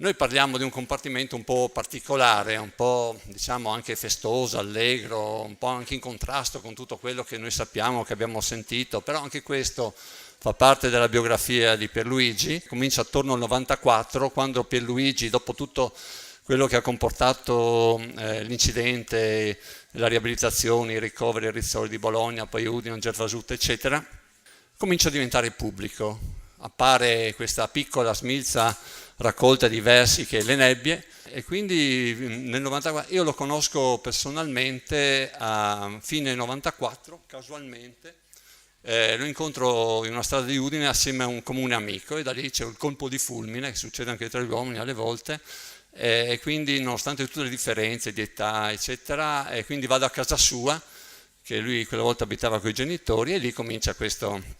Noi parliamo di un compartimento un po' particolare, un po' diciamo anche festoso, allegro, un po' anche in contrasto con tutto quello che noi sappiamo, che abbiamo sentito, però anche questo fa parte della biografia di Pierluigi. Comincia attorno al 94, quando Pierluigi, dopo tutto quello che ha comportato l'incidente, la riabilitazione, i ricoveri e rizzoli di Bologna, poi Udine, Gervasutta, eccetera, comincia a diventare pubblico. Appare questa piccola smilza raccolta di versi che è Le nebbie, e quindi nel 94 io lo conosco personalmente a fine 94, casualmente. Lo incontro in una strada di Udine assieme a un comune amico, e da lì c'è il colpo di fulmine, che succede anche tra gli uomini alle volte, e quindi nonostante tutte le differenze di età eccetera, e quindi vado a casa sua, che lui quella volta abitava con i genitori, e lì comincia questo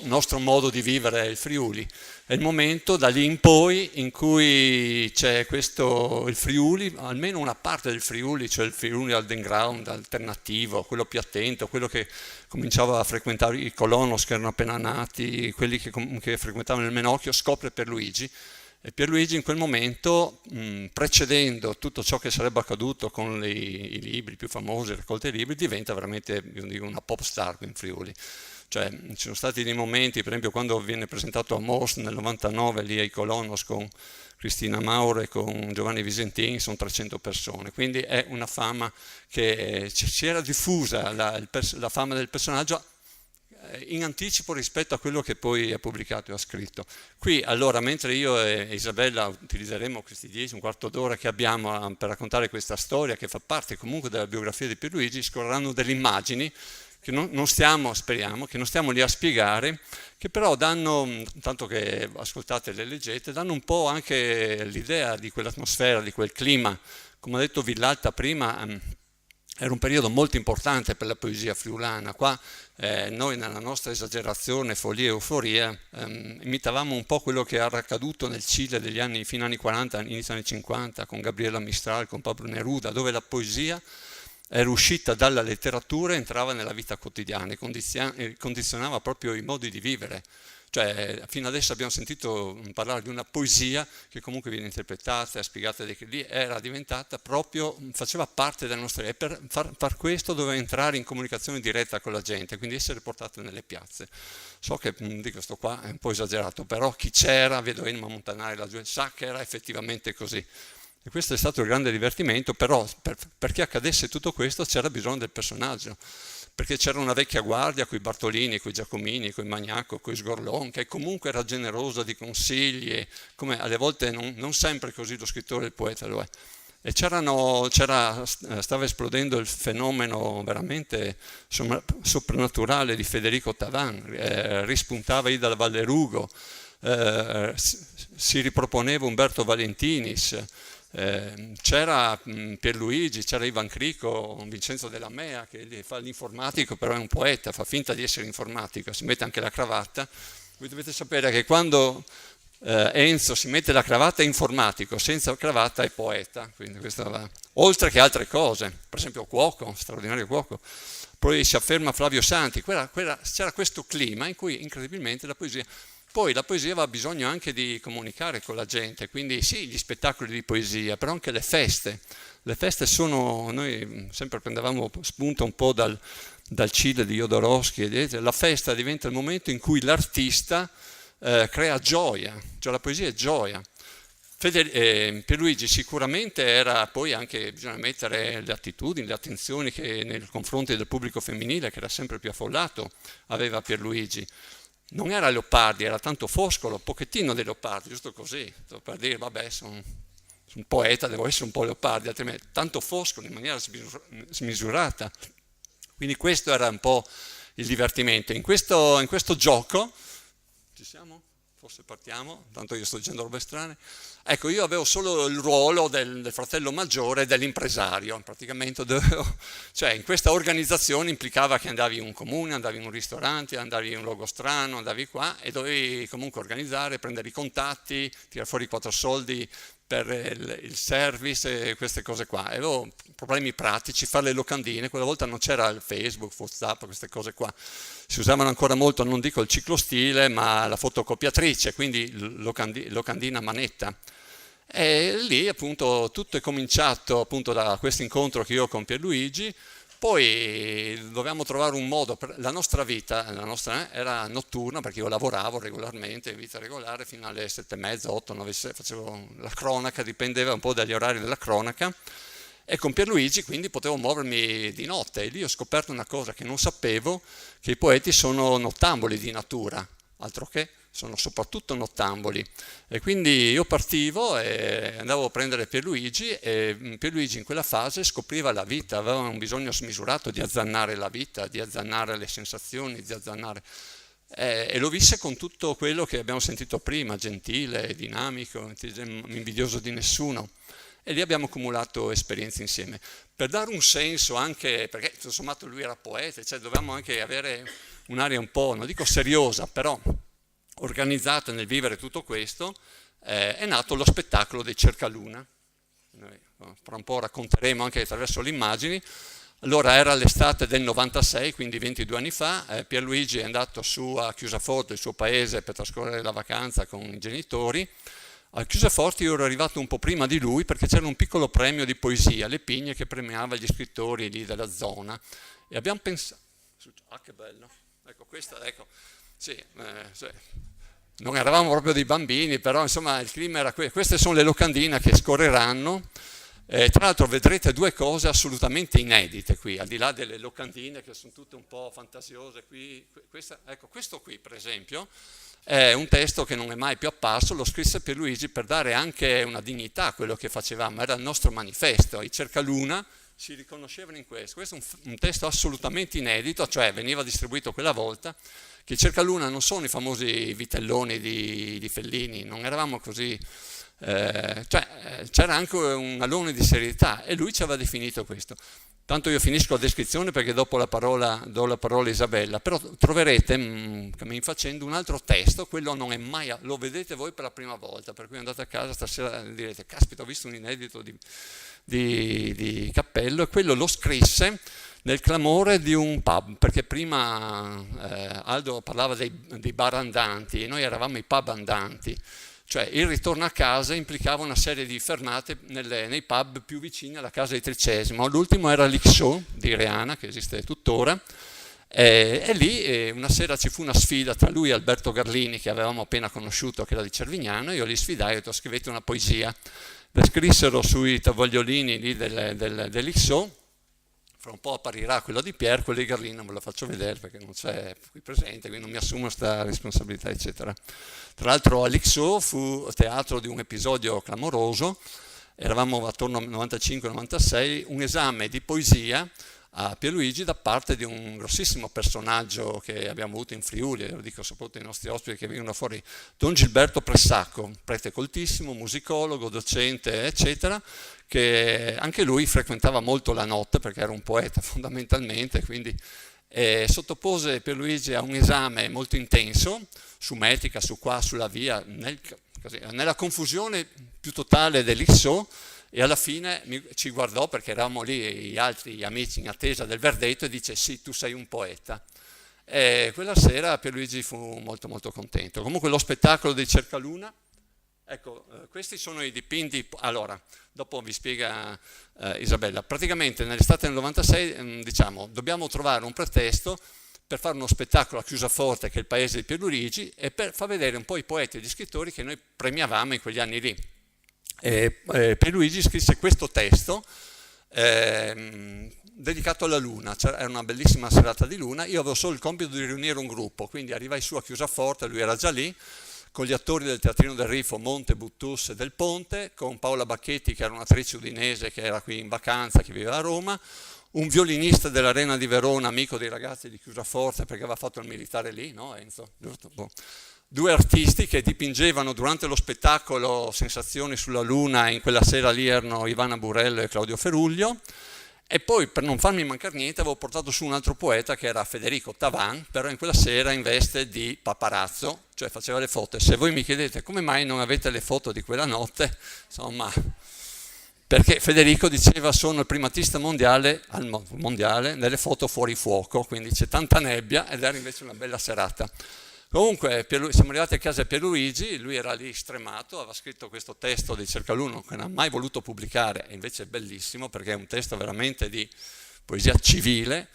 nostro modo di vivere il Friuli. È il momento da lì in poi in cui c'è il Friuli, almeno una parte del Friuli, cioè il Friuli underground, alternativo, quello più attento, quello che cominciava a frequentare i colonos che erano appena nati, quelli che frequentavano il Menocchio, scopre Pierluigi. E Pierluigi in quel momento, precedendo tutto ciò che sarebbe accaduto con i libri più famosi, raccolte libri, diventa veramente, io dico, una pop star in Friuli. Cioè, ci sono stati dei momenti, per esempio quando viene presentato a Most nel 99, lì ai Colonos con Cristina Mauro e con Giovanni Visentini, sono 300 persone, quindi è una fama che si era diffusa, la fama del personaggio in anticipo rispetto a quello che poi ha pubblicato e ha scritto. Qui allora, mentre io e Isabella utilizzeremo questi 10, un quarto d'ora che abbiamo per raccontare questa storia che fa parte comunque della biografia di Pierluigi, scorreranno delle immagini che speriamo, che non stiamo lì a spiegare, che però danno, tanto che ascoltate e le leggete, danno un po' anche l'idea di quell'atmosfera, di quel clima. Come ha detto Villalta prima, era un periodo molto importante per la poesia friulana. Qua noi nella nostra esagerazione, follia e euforia, imitavamo un po' quello che era accaduto nel Cile degli anni, fino agli anni 40, inizio anni 50, con Gabriela Mistral, con Pablo Neruda, dove la poesia era uscita dalla letteratura e entrava nella vita quotidiana e condizionava proprio i modi di vivere. Cioè, fino adesso abbiamo sentito parlare di una poesia che comunque viene interpretata e spiegata, che lì era diventata proprio, faceva parte della nostra vita, e per far questo doveva entrare in comunicazione diretta con la gente, quindi essere portato nelle piazze. So che, dico, sto qua è un po' esagerato, però chi c'era, vedo Enma Montanari laggiù, sa che era effettivamente così. E questo è stato il grande divertimento, però perché accadesse tutto questo c'era bisogno del personaggio, perché c'era una vecchia guardia coi Bartolini, coi Giacomini, coi Magnacco, coi Sgorlon, che comunque era generosa di consigli, e come alle volte non sempre così lo scrittore e il poeta lo è. E stava esplodendo il fenomeno veramente soprannaturale di Federico Tavan, rispuntava Ida Vallerugo, si riproponeva Umberto Valentinis, c'era Pierluigi, c'era Ivan Crico, Vincenzo Della Mea che fa l'informatico, però è un poeta, fa finta di essere informatico, si mette anche la cravatta. Voi dovete sapere che quando Enzo si mette la cravatta è informatico, senza cravatta è poeta, quindi questo va. Oltre che altre cose, per esempio cuoco, straordinario cuoco. Poi si afferma Flavio Santi, c'era questo clima in cui incredibilmente la poesia. Poi la poesia aveva bisogno anche di comunicare con la gente, quindi sì, gli spettacoli di poesia, però anche le feste. Le feste noi sempre prendevamo spunto un po' dal Cile di Jodorowsky, la festa diventa il momento in cui l'artista crea gioia, cioè la poesia è gioia. Pierluigi sicuramente era, poi anche bisogna mettere le attitudini, le attenzioni che nei confronti del pubblico femminile, che era sempre più affollato, aveva Pierluigi. Non era Leopardi, era tanto Foscolo, un pochettino di Leopardi, giusto così, per dire, vabbè, sono un poeta, devo essere un po' Leopardi, altrimenti tanto Foscolo in maniera smisurata. Quindi questo era un po' il divertimento. In questo gioco, ci siamo? Forse partiamo, tanto io sto dicendo robe strane. Ecco, io avevo solo il ruolo del fratello maggiore e dell'impresario, praticamente cioè in questa organizzazione implicava che andavi in un comune, andavi in un ristorante, andavi in un luogo strano, andavi qua e dovevi comunque organizzare, prendere i contatti, tirare fuori 4 soldi per il service e queste cose qua. E avevo problemi pratici, fare le locandine, quella volta non c'era il Facebook, WhatsApp, queste cose qua. Si usavano ancora molto, non dico il ciclostile, ma la fotocopiatrice, quindi locandina a manetta. E lì appunto tutto è cominciato appunto da questo incontro che io ho con Pierluigi. Poi dovevamo trovare un modo, la nostra vita era notturna perché io lavoravo regolarmente, in vita regolare, fino alle 7:30, 8, 9, 6, facevo la cronaca, dipendeva un po' dagli orari della cronaca, e con Pierluigi quindi potevo muovermi di notte. E lì ho scoperto una cosa che non sapevo, che i poeti sono nottamboli di natura, altro che sono soprattutto nottamboli. E quindi io partivo e andavo a prendere Pierluigi, e Pierluigi in quella fase scopriva la vita, aveva un bisogno smisurato di azzannare la vita, di azzannare le sensazioni, di azzannare... E lo visse con tutto quello che abbiamo sentito prima, gentile, dinamico, invidioso di nessuno. E lì abbiamo accumulato esperienze insieme. Per dare un senso anche, perché tutto sommato lui era poeta, cioè dovevamo anche avere un'area un po', non dico seriosa, però organizzata nel vivere tutto questo, è nato lo spettacolo dei Cercaluna. Noi fra un po' racconteremo anche attraverso le immagini. Allora era l'estate del 96, quindi 22 anni fa, Pierluigi è andato su a Chiusaforte, il suo paese, per trascorrere la vacanza con i genitori. A Chiusaforte io ero arrivato un po' prima di lui perché c'era un piccolo premio di poesia, Le Pigne, che premiava gli scrittori lì della zona. E abbiamo pensato... Ah, che bello! Ecco, questa, ecco... Sì, sì. Non eravamo proprio dei bambini, però insomma il clima era questo. Queste sono le locandine che scorreranno. Tra l'altro vedrete due cose assolutamente inedite qui, al di là delle locandine che sono tutte un po' fantasiose. Ecco, questo qui per esempio è un testo che non è mai più apparso, lo scrisse Pierluigi per dare anche una dignità a quello che facevamo, era il nostro manifesto. I Cercaluna si riconoscevano in questo. Questo è un testo assolutamente inedito, cioè veniva distribuito quella volta, che i Cercaluna non sono i famosi vitelloni di Fellini, non eravamo così, c'era anche un alone di serietà e lui ci aveva definito questo. Tanto io finisco la descrizione perché dopo do la parola a Isabella, però troverete cammin facendo un altro testo, quello non è mai, lo vedete voi per la prima volta, per cui andate a casa stasera e direte caspita, ho visto un inedito di Cappello, e quello lo scrisse nel clamore di un pub, perché prima Aldo parlava dei bar andanti e noi eravamo i pub andanti, cioè il ritorno a casa implicava una serie di fermate nei pub più vicini alla casa di Tricesimo. L'ultimo era l'Ixo di Reana, che esiste tuttora, e lì una sera ci fu una sfida tra lui e Alberto Garlini, che avevamo appena conosciuto, che era di Cervignano. Io li sfidai e ho detto scrivete una poesia. Le scrissero sui tavolini lì dell'Ixo. Fra un po' apparirà quello di Pier, quello di Garlini non ve lo faccio vedere perché non c'è qui presente, quindi non mi assumo questa responsabilità, eccetera. Tra l'altro all'Ixo fu teatro di un episodio clamoroso, eravamo attorno al 95-96, un esame di poesia a Pierluigi da parte di un grossissimo personaggio che abbiamo avuto in Friuli, lo dico soprattutto ai nostri ospiti che vengono fuori, Don Gilberto Pressacco, prete coltissimo, musicologo, docente, eccetera, che anche lui frequentava molto la notte perché era un poeta fondamentalmente, quindi sottopose Pierluigi a un esame molto intenso su metrica, su qua, sulla via, nella confusione più totale dell'Ixo, e alla fine ci guardò perché eravamo lì gli altri amici in attesa del verdetto e dice sì, tu sei un poeta. E quella sera Pierluigi fu molto molto contento. Comunque lo spettacolo dei Cercaluna, ecco, questi sono i dipinti. Allora, dopo vi spiega Isabella. Praticamente nell'estate del 96 diciamo, dobbiamo trovare un pretesto per fare uno spettacolo a Chiusaforte, che è il paese di Pierluigi, e per far vedere un po' i poeti e gli scrittori che noi premiavamo in quegli anni lì. Pierluigi scrisse questo testo dedicato alla luna, era una bellissima serata di luna, io avevo solo il compito di riunire un gruppo, quindi arrivai su a Chiusaforte, lui era già lì, con gli attori del Teatrino del Rifo, Monte, Buttus e Del Ponte, con Paola Bacchetti che era un'attrice udinese che era qui in vacanza, che viveva a Roma, un violinista dell'Arena di Verona, amico dei ragazzi di Chiusaforte perché aveva fatto il militare lì, no Enzo? Giusto? Boh. Due artisti che dipingevano durante lo spettacolo Sensazioni sulla Luna, in quella sera lì erano Ivana Burello e Claudio Feruglio, E poi, per non farmi mancare niente, avevo portato su un altro poeta che era Federico Tavan, però in quella sera in veste di paparazzo, cioè faceva le foto. E se voi mi chiedete come mai non avete le foto di quella notte, insomma, perché Federico diceva sono il primatista mondiale nelle foto fuori fuoco, quindi c'è tanta nebbia ed era invece una bella serata. Comunque siamo arrivati a casa di Pierluigi, lui era lì stremato, aveva scritto questo testo di Cercaluno che non ha mai voluto pubblicare, e invece è bellissimo perché è un testo veramente di poesia civile,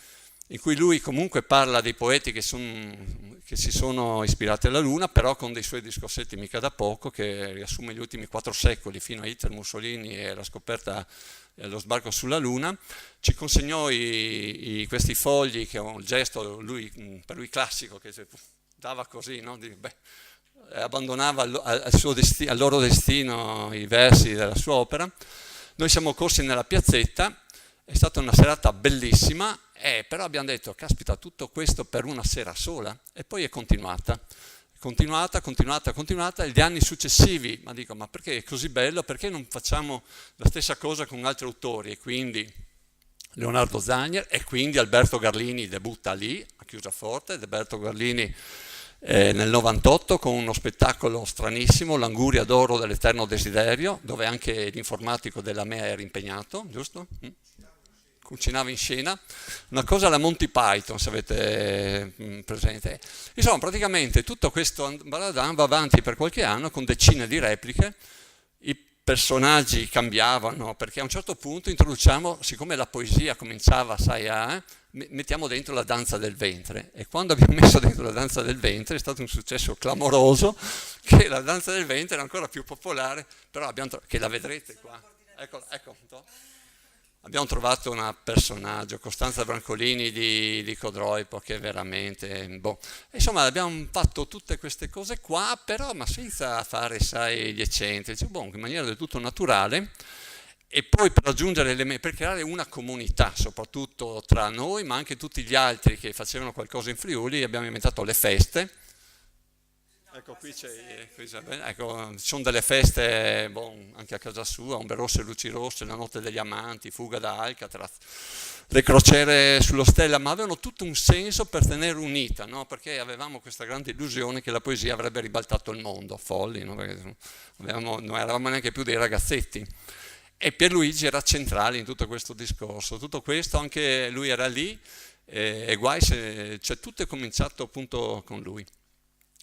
in cui lui comunque parla dei poeti che si sono ispirati alla Luna, però con dei suoi discorsetti mica da poco, che riassume gli ultimi 4 secoli fino a Hitler, Mussolini e la scoperta e lo sbarco sulla Luna. Ci consegnò questi fogli, che è un gesto per lui classico, che dava così, no? Abbandonava al loro destino i versi della sua opera. Noi siamo corsi nella piazzetta, è stata una serata bellissima, però abbiamo detto, caspita, tutto questo per una sera sola? E poi è continuata, e gli anni successivi, ma perché è così bello? Perché non facciamo la stessa cosa con altri autori? E quindi Leonardo Zagner, e quindi Alberto Garlini debutta lì, a Chiusaforte, Alberto Garlini nel 98 con uno spettacolo stranissimo, L'Anguria d'oro dell'Eterno Desiderio, dove anche l'informatico della MEA era impegnato, giusto? Cucinava in scena, una cosa alla Monty Python, se avete presente. Insomma, praticamente tutto questo baladan va avanti per qualche anno con decine di repliche, i personaggi cambiavano, perché a un certo punto introduciamo, siccome la poesia cominciava, mettiamo dentro la danza del ventre, e quando abbiamo messo dentro la danza del ventre è stato un successo clamoroso, che la danza del ventre era ancora più popolare, però che la vedrete qua, ecco. Abbiamo trovato un personaggio, Costanza Brancolini di Codroipo, che è veramente, Insomma, abbiamo fatto tutte queste cose qua, però ma senza fare, gli eccentrici, in maniera del tutto naturale. E poi per per creare una comunità, soprattutto tra noi, ma anche tutti gli altri che facevano qualcosa in Friuli, abbiamo inventato le feste. Ecco, qui ecco, ci sono delle feste, anche a casa sua, Ombre Rosse e Luci Rosse, La Notte degli Amanti, Fuga da Alcatraz, le crociere sullo Stella, ma avevano tutto un senso per tenere unita, no? Perché avevamo questa grande illusione che la poesia avrebbe ribaltato il mondo, folli, no? Perché non eravamo neanche più dei ragazzetti. E Pierluigi era centrale in tutto questo discorso, tutto questo, anche lui era lì, e guai se, cioè tutto è cominciato appunto con lui.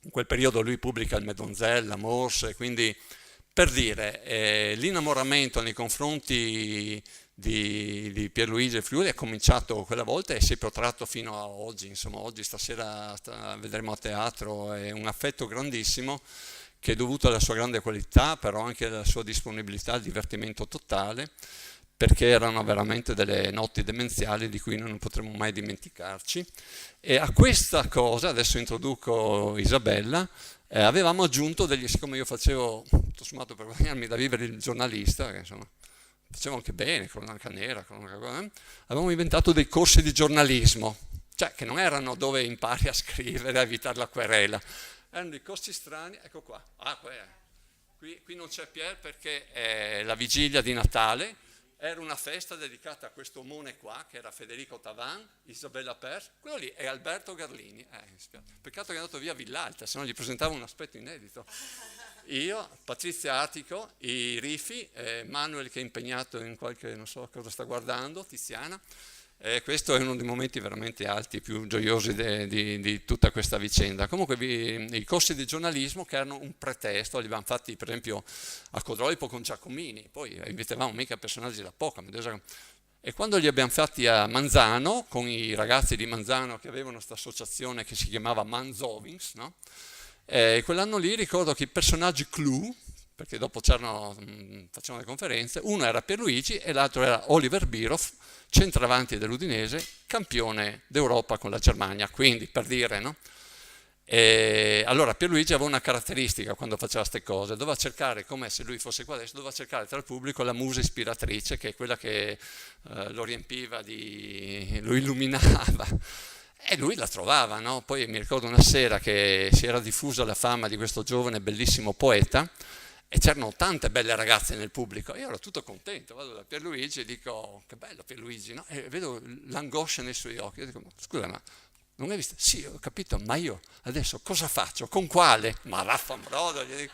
In quel periodo lui pubblica il Medonzelle, la Morse, quindi per dire, l'innamoramento nei confronti di Pierluigi e Friuli è cominciato quella volta e si è protratto fino a oggi, insomma oggi stasera vedremo a teatro, è un affetto grandissimo che è dovuto alla sua grande qualità, però anche alla sua disponibilità al divertimento totale, perché erano veramente delle notti demenziali di cui noi non potremo mai dimenticarci. E a questa cosa, adesso introduco Isabella, avevamo aggiunto siccome io facevo, tutto sommato per guadagnarmi da vivere il giornalista, che insomma facevo anche bene, cronaca nera, avevamo inventato dei corsi di giornalismo, cioè che non erano dove impari a scrivere, a evitare la querela, erano dei corsi strani, ecco qua, qui non c'è Pier perché è la vigilia di Natale. Era una festa dedicata a questo omone qua, che era Federico Tavan, Isabella Pers, quello lì è Alberto Garlini. Peccato che è andato via a Villalta, se no gli presentavo un aspetto inedito. Io, Patrizia Attico, i Rifi, Manuel che è impegnato in qualche, non so cosa sta guardando, Tiziana. Questo è uno dei momenti veramente alti, più gioiosi di tutta questa vicenda. Comunque i corsi di giornalismo che erano un pretesto, li abbiamo fatti per esempio a Codroipo con Giacomini, poi invitavamo mica personaggi da poco, e quando li abbiamo fatti a Manzano, con i ragazzi di Manzano che avevano questa associazione che si chiamava Manzovings, no? Quell'anno lì ricordo che i personaggi clou, perché dopo facevano le conferenze, uno era Pierluigi e l'altro era Oliver Bierhoff, centravanti dell'Udinese, campione d'Europa con la Germania, quindi per dire, no? Allora Pierluigi aveva una caratteristica quando faceva queste cose, doveva cercare, come se lui fosse qua adesso, doveva cercare tra il pubblico la musa ispiratrice, che è quella che lo riempiva, lo illuminava, e lui la trovava, no? Poi mi ricordo una sera che si era diffusa la fama di questo giovane bellissimo poeta, e c'erano tante belle ragazze nel pubblico. Io ero tutto contento, vado da Pierluigi e dico, che bello Pierluigi, no? E vedo l'angoscia nei suoi occhi. Io dico, scusa, ma non hai visto? Sì, ho capito, ma io adesso cosa faccio? Con quale? Ma vaffanbrodo, gli dico.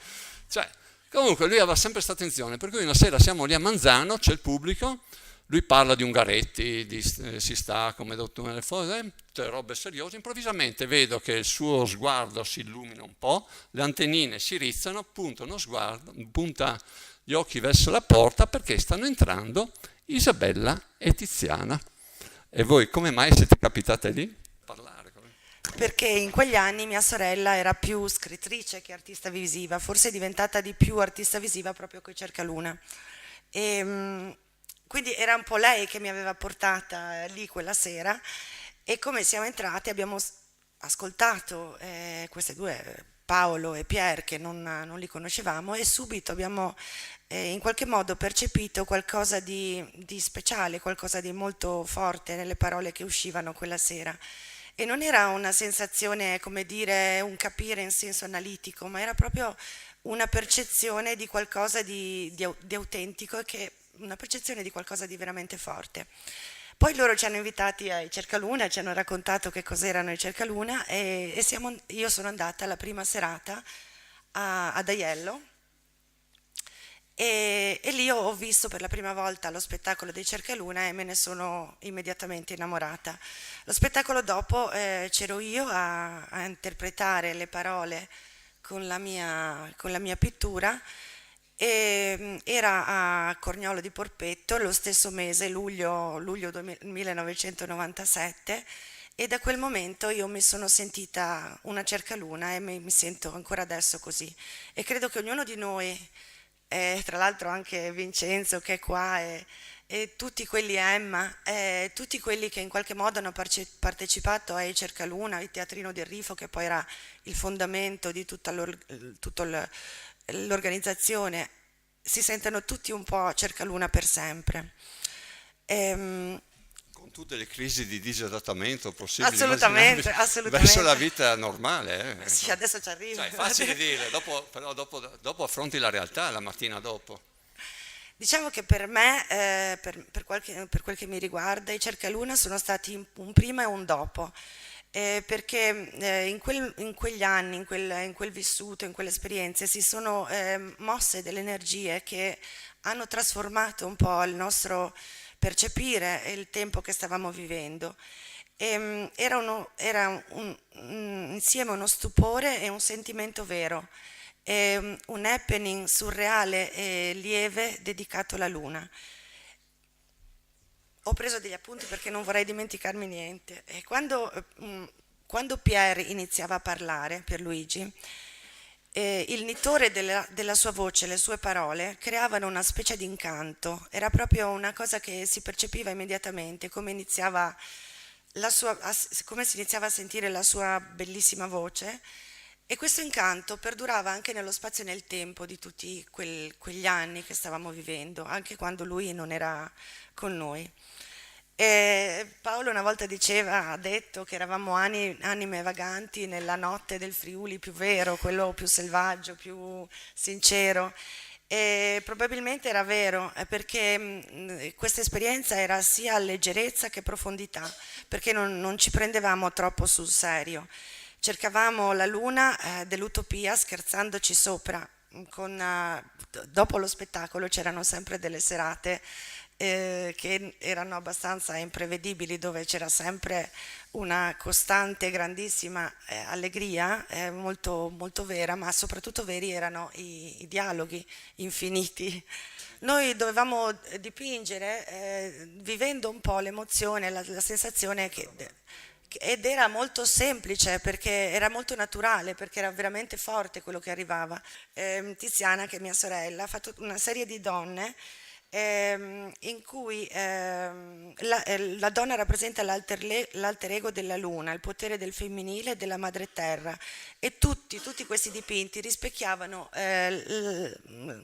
Cioè, comunque lui aveva sempre questa attenzione, per cui una sera siamo lì a Manzano, c'è il pubblico, lui parla di Ungaretti, si sta come dottore nelle foglie, tutte robe seriose, improvvisamente vedo che il suo sguardo si illumina un po', le antennine si rizzano, punta uno sguardo, punta gli occhi verso la porta perché stanno entrando Isabella e Tiziana. E voi come mai siete capitate lì? Parlare. Perché in quegli anni mia sorella era più scrittrice che artista visiva, forse è diventata di più artista visiva proprio con Cercaluna. E quindi era un po' lei che mi aveva portata lì quella sera e come siamo entrati abbiamo ascoltato queste due, Paolo e Pierre, che non li conoscevamo e subito abbiamo in qualche modo percepito qualcosa di speciale, qualcosa di molto forte nelle parole che uscivano quella sera. E non era una sensazione, come dire, un capire in senso analitico, ma era proprio una percezione di qualcosa di autentico, una percezione di qualcosa di veramente forte. Poi loro ci hanno invitati ai Cercaluna, ci hanno raccontato che cos'erano i Cercaluna e io sono andata alla prima serata ad Aiello e lì ho visto per la prima volta lo spettacolo dei Cercaluna e me ne sono immediatamente innamorata. Lo spettacolo dopo c'ero io a interpretare le parole con la mia pittura e era a Corniolo di Porpetto lo stesso mese, luglio 1997 e da quel momento io mi sono sentita una Cercaluna e mi sento ancora adesso così e credo che ognuno di noi, tra l'altro anche Vincenzo che è qua e tutti quelli Emma, tutti quelli che in qualche modo hanno partecipato ai Cercaluna, al Teatrino del Rifo che poi era il fondamento di tutta l'organizzazione, si sentono tutti un po' Cercaluna per sempre. Ehm, Con tutte le crisi di disadattamento possibili, Assolutamente, immaginabili, verso la assolutamente. vita normale. Sì, adesso ci arrivo. Cioè, è facile dire, però dopo affronti la realtà la mattina dopo. Diciamo che per me, per quel che mi riguarda, i Cercaluna sono stati un prima e un dopo, perché in quegli anni, in quel vissuto, in quelle esperienze si sono mosse delle energie che hanno trasformato un po' il nostro percepire il tempo che stavamo vivendo. Insieme uno stupore e un sentimento vero, un happening surreale e lieve dedicato alla luna. Ho preso degli appunti perché non vorrei dimenticarmi niente. E quando Pierre iniziava a parlare, Pierluigi, il nittore della sua voce, le sue parole, creavano una specie di incanto. Era proprio una cosa che si percepiva immediatamente, come si iniziava a sentire la sua bellissima voce. E questo incanto perdurava anche nello spazio e nel tempo di tutti quegli anni che stavamo vivendo, anche quando lui non era con noi. E Paolo una volta ha detto che eravamo anime vaganti nella notte del Friuli più vero, quello più selvaggio, più sincero. E probabilmente era vero, perché questa esperienza era sia leggerezza che profondità, perché non ci prendevamo troppo sul serio. Cercavamo la luna dell'utopia scherzandoci sopra. Dopo lo spettacolo c'erano sempre delle serate che erano abbastanza imprevedibili, dove c'era sempre una costante, grandissima allegria, molto, molto vera, ma soprattutto veri erano i dialoghi infiniti. Noi dovevamo dipingere, vivendo un po' l'emozione, la sensazione ed era molto semplice perché era molto naturale, perché era veramente forte quello che arrivava. Tiziana, che è mia sorella, ha fatto una serie di donne in cui la donna rappresenta l'alter ego della luna, il potere del femminile e della madre terra e tutti questi dipinti rispecchiavano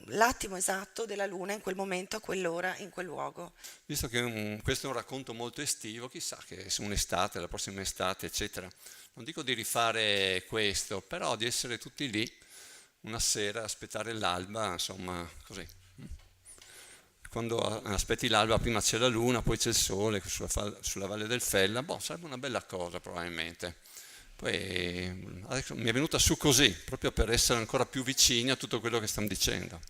l'attimo esatto della luna in quel momento, a quell'ora, in quel luogo. Visto che questo è un racconto molto estivo, chissà che su un'estate, la prossima estate, eccetera, non dico di rifare questo, però di essere tutti lì, una sera aspettare l'alba, insomma, così. Quando aspetti l'alba prima c'è la luna, poi c'è il sole sulla Valle del Fella, sarebbe una bella cosa probabilmente. Poi adesso mi è venuta su così, proprio per essere ancora più vicini a tutto quello che stiamo dicendo.